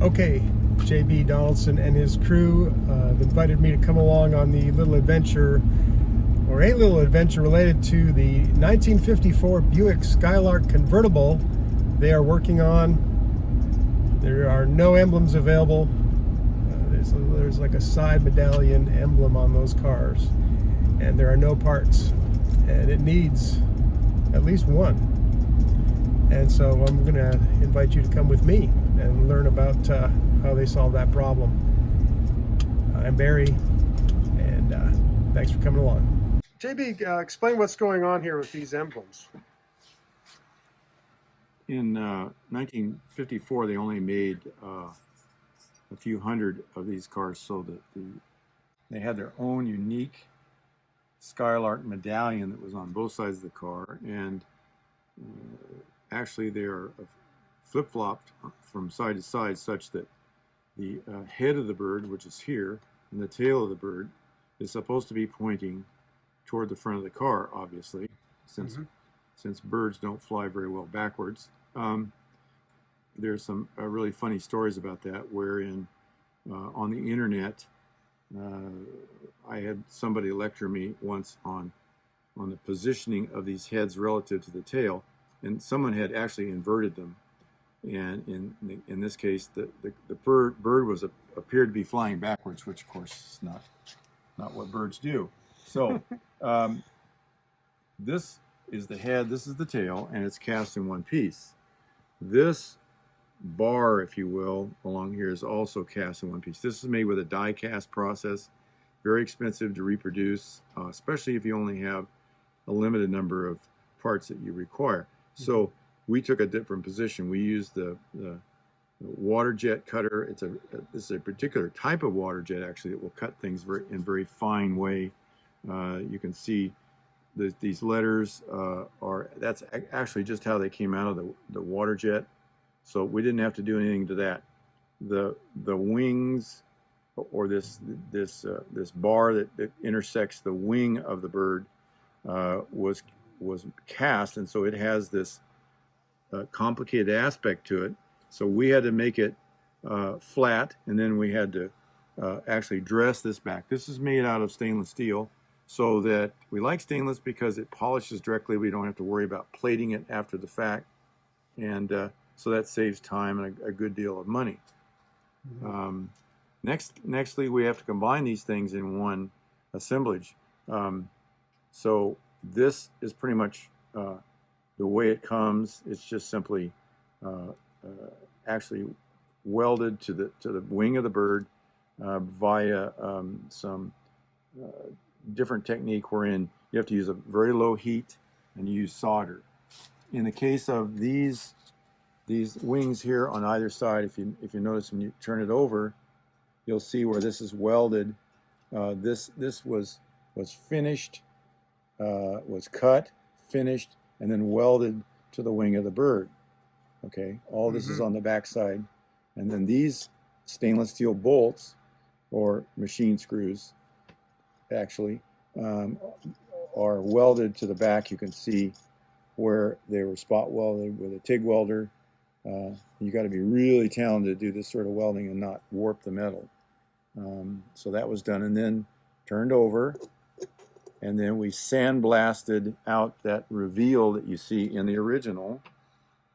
Okay, JB Donaldson and his crew have invited me to come along on the little adventure, or a little adventure related to the 1954 Buick Skylark convertible they are working on. There are no emblems available. There's like a side medallion emblem on those cars, and there are no parts, and it needs at least one. And so I'm going to invite you to come with me and learn about how they solve that problem. I'm Barry, and thanks for coming along. JB, explain what's going on here with these emblems. In 1954, they only made a few hundred of these cars, so that they had their own unique Skylark medallion that was on both sides of the car, and actually they are flip-flopped from side to side such that the head of the bird, which is here, and the tail of the bird is supposed to be pointing toward the front of the car, obviously, since birds don't fly very well backwards. There's some really funny stories about that, wherein on the internet, I had somebody lecture me once on the positioning of these heads relative to the tail, and someone had actually inverted them. And in this case, the bird was appeared to be flying backwards, which of course is not what birds do. So this is the head, this is the tail, and it's cast in one piece. This bar, if you will, along here is also cast in one piece. This is made with a die cast process, very expensive to reproduce, especially if you only have a limited number of parts that you require. So we took a different position. We used the water jet cutter. It's a particular type of water jet, actually, that will cut things in a very fine way. You can see these letters that's actually just how they came out of the water jet. So we didn't have to do anything to that. The wings, or this bar that intersects the wing of the bird, was cast, and so it has this complicated aspect to it. So we had to make it flat, and then we had to actually dress this back. This is made out of stainless steel, so that we like stainless because it polishes directly. We don't have to worry about plating it after the fact, and so that saves time and a good deal of money. Nextly, we have to combine these things in one assemblage. So this is pretty much the way it comes. It's just simply actually welded to the wing of the bird via some different technique, wherein you have to use a very low heat and you use solder. In the case of these wings here on either side, if you notice when you turn it over, you'll see where this is welded. This was finished, was cut, finished, and then welded to the wing of the bird. Okay, all this is on the back side, and then these stainless steel bolts, or machine screws, actually, are welded to the back. You can see where they were spot welded with a TIG welder. You got to be really talented to do this sort of welding and not warp the metal. So that was done, and then turned over, and then we sandblasted out that reveal that you see in the original,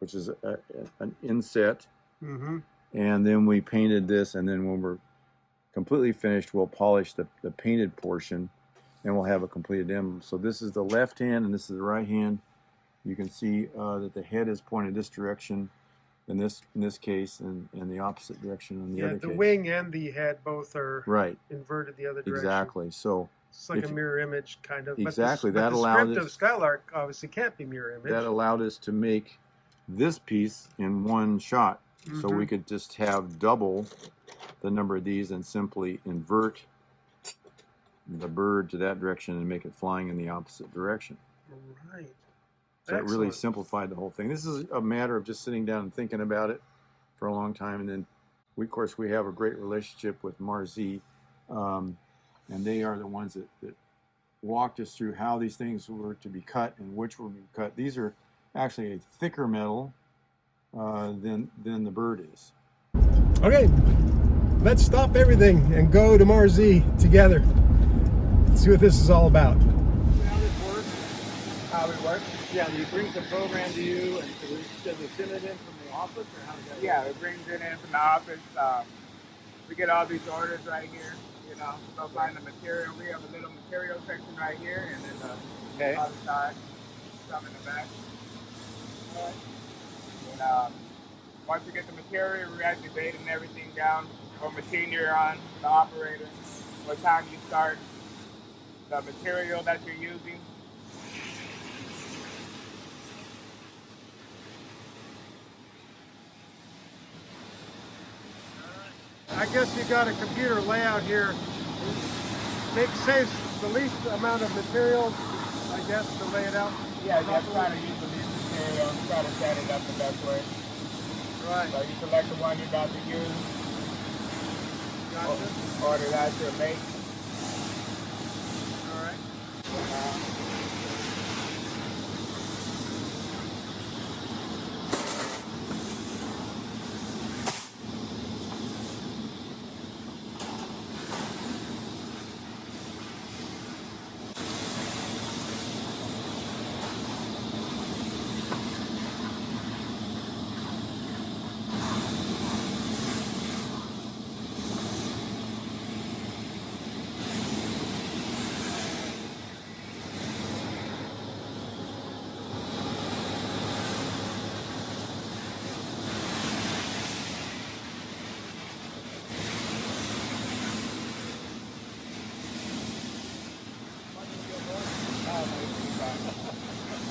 which is an inset. And then we painted this, and then when we're completely finished, we'll polish the painted portion, and we'll have a completed emblem. So this is the left hand, and this is the right hand. You can see that the head is pointed this direction in this case, and the opposite direction in the other case. The wing and the head both are inverted the other direction. Exactly. So it's like a mirror image, kind of. Exactly. But the script of Skylark obviously can't be mirror image. That allowed us to make this piece in one shot. So we could just have double the number of these and simply invert the bird to that direction and make it flying in the opposite direction. Right. So it really simplified the whole thing. This is a matter of just sitting down and thinking about it for a long time. And then, of course, we have a great relationship with MarZee, and they are the ones that walked us through how these things were to be cut and which were to be cut. These are actually a thicker metal than the bird is. Okay, let's stop everything and go to MarZee together. See what this is all about. How this works? How it works? Yeah, he brings the program to you, and does it send it in from the office, or how does that work? Yeah, it brings it in from the office. We get all these orders right here. You know, go find the material. We have a little material section right here, and then the other side, some in the back. All right. And once you get the material, we're actually dating everything down. What machine you're on, the operator, what time you start, the material that you're using. I guess you got a computer layout here. Saves the least amount of material, I guess, to lay it out. Yeah, you try to use the least material and try to set it up the best way. Right. So you select the one you're about to use. Gotcha. Order that to a make. All right.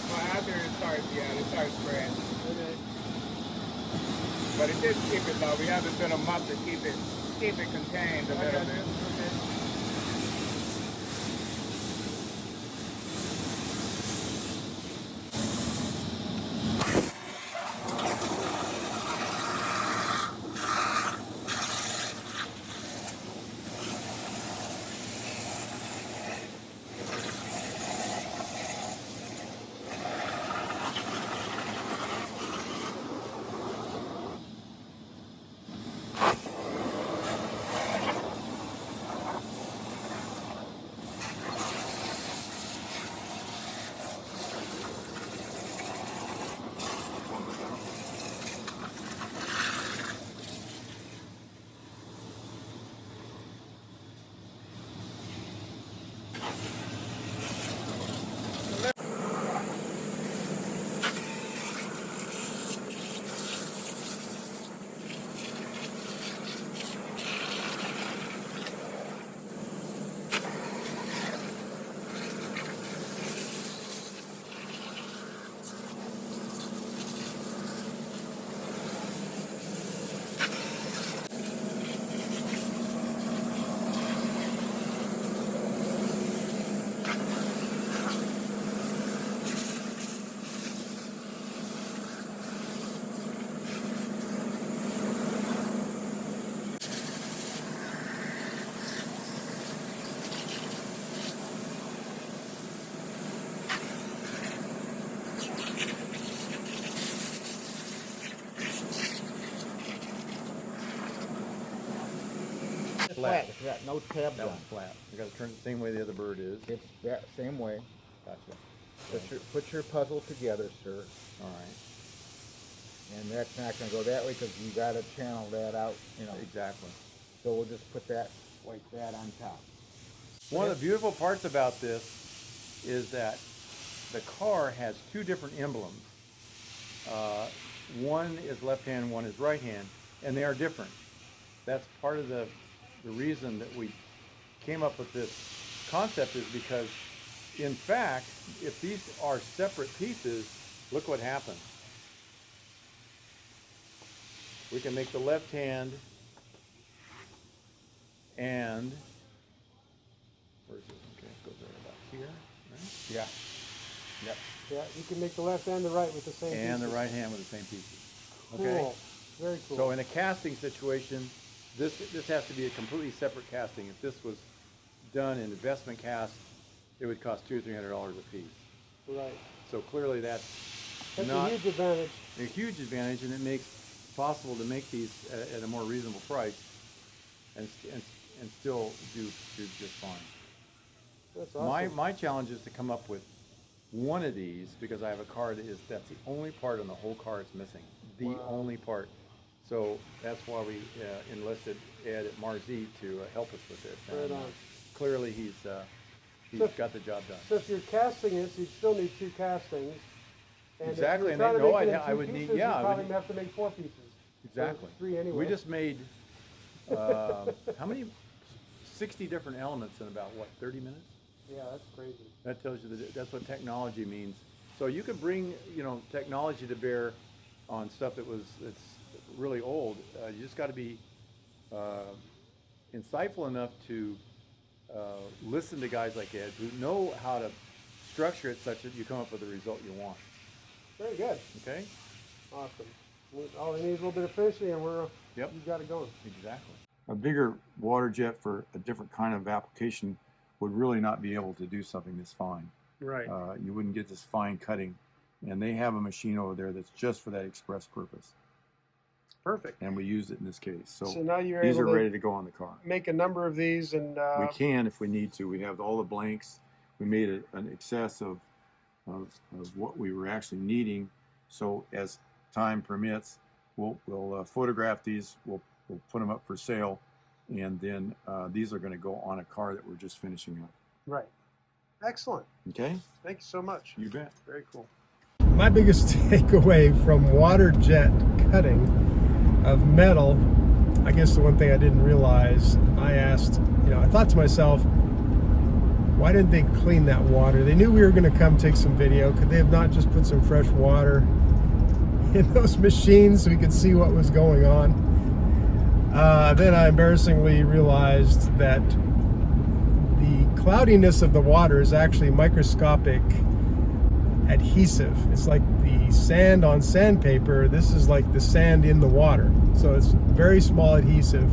Well, after it starts spreading. Okay. But it did keep it low. We have to set them up to keep it contained a little bit. Flat. It's got no tabs That on one's it. flat. I got to turn it the same way the other bird is. It's that same way. Gotcha. Put your puzzle together, sir. All right. And that's not going to go that way because you got to channel that out, you know. Exactly. So we'll just put that like that on top. One of the beautiful parts about this is that the car has two different emblems. One is left hand, one is right hand, and they are different. That's part of the reason that we came up with this concept, is because, in fact, if these are separate pieces, look what happens. We can make the left hand and, where's it? Okay, it goes right about here, right? Yeah. Yep. Yeah, you can make the left and the right with the same And the pieces. right hand with the same pieces. Okay? Cool. Very cool. So in a casting situation, this has to be a completely separate casting. If this was done in investment cast, it would cost $200 or $300 a piece. Right. So clearly that's That's not a huge advantage. a huge advantage, and it makes possible to make these at a more reasonable price and still do just fine. That's awesome. My challenge is to come up with one of these, because I have a car that's the only part on the whole car it's missing. The Wow. only part. So that's why we enlisted Ed at MarZee to help us with this. Right And, on. clearly he's So- got the job done. So if you're casting this, you'd still need 2 castings. And Exactly, if and you're they trying to know make it in I 2 would need- pieces, yeah, I you would probably have to make 4 pieces. Exactly. Or 3 anyway. We just made how many? 60 different elements in about what, 30 minutes? Yeah, that's crazy. That tells you that's what technology means. So you could bring technology to bear on stuff that's really old. You just got to be insightful enough to listen to guys like Ed who know how to structure it such that you come up with the result you want. Very good. Okay? Awesome. All we need is a little bit of finishing, and Yep. you've got it going. Exactly. A bigger water jet for a different kind of application would really not be able to do something this fine. Right. You wouldn't get this fine cutting. And they have a machine over there that's just for that express purpose. Perfect. And we used it in this case. So now you're these able are to ready to go on the car. make a number of these, and We can if we need to. We have all the blanks. We made an excess of what we were actually needing. So as time permits, we'll photograph these. We'll put them up for sale, and then these are going to go on a car that we're just finishing up. right. Excellent. Okay? Thank you so much. You bet. Very cool. My biggest takeaway from water jet cutting of metal, I guess the one thing I didn't realize, I thought to myself, why didn't they clean that water? They knew we were going to come take some video. Could they have not just put some fresh water in those machines so we could see what was going on? Then I embarrassingly realized that the cloudiness of the water is actually microscopic adhesive. It's like the sand on sandpaper. This is like the sand in the water. So it's very small adhesive.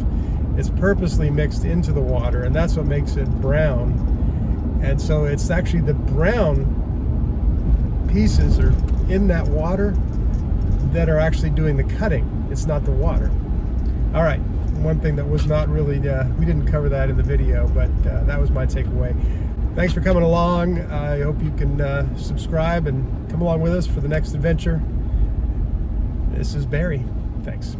It's purposely mixed into the water, and that's what makes it brown. And so it's actually the brown pieces are in that water that are actually doing the cutting. It's not the water. All right, one thing that was not really, we didn't cover that in the video, but that was my takeaway. Thanks for coming along. I hope you can subscribe and come along with us for the next adventure. This is Barry. Thanks.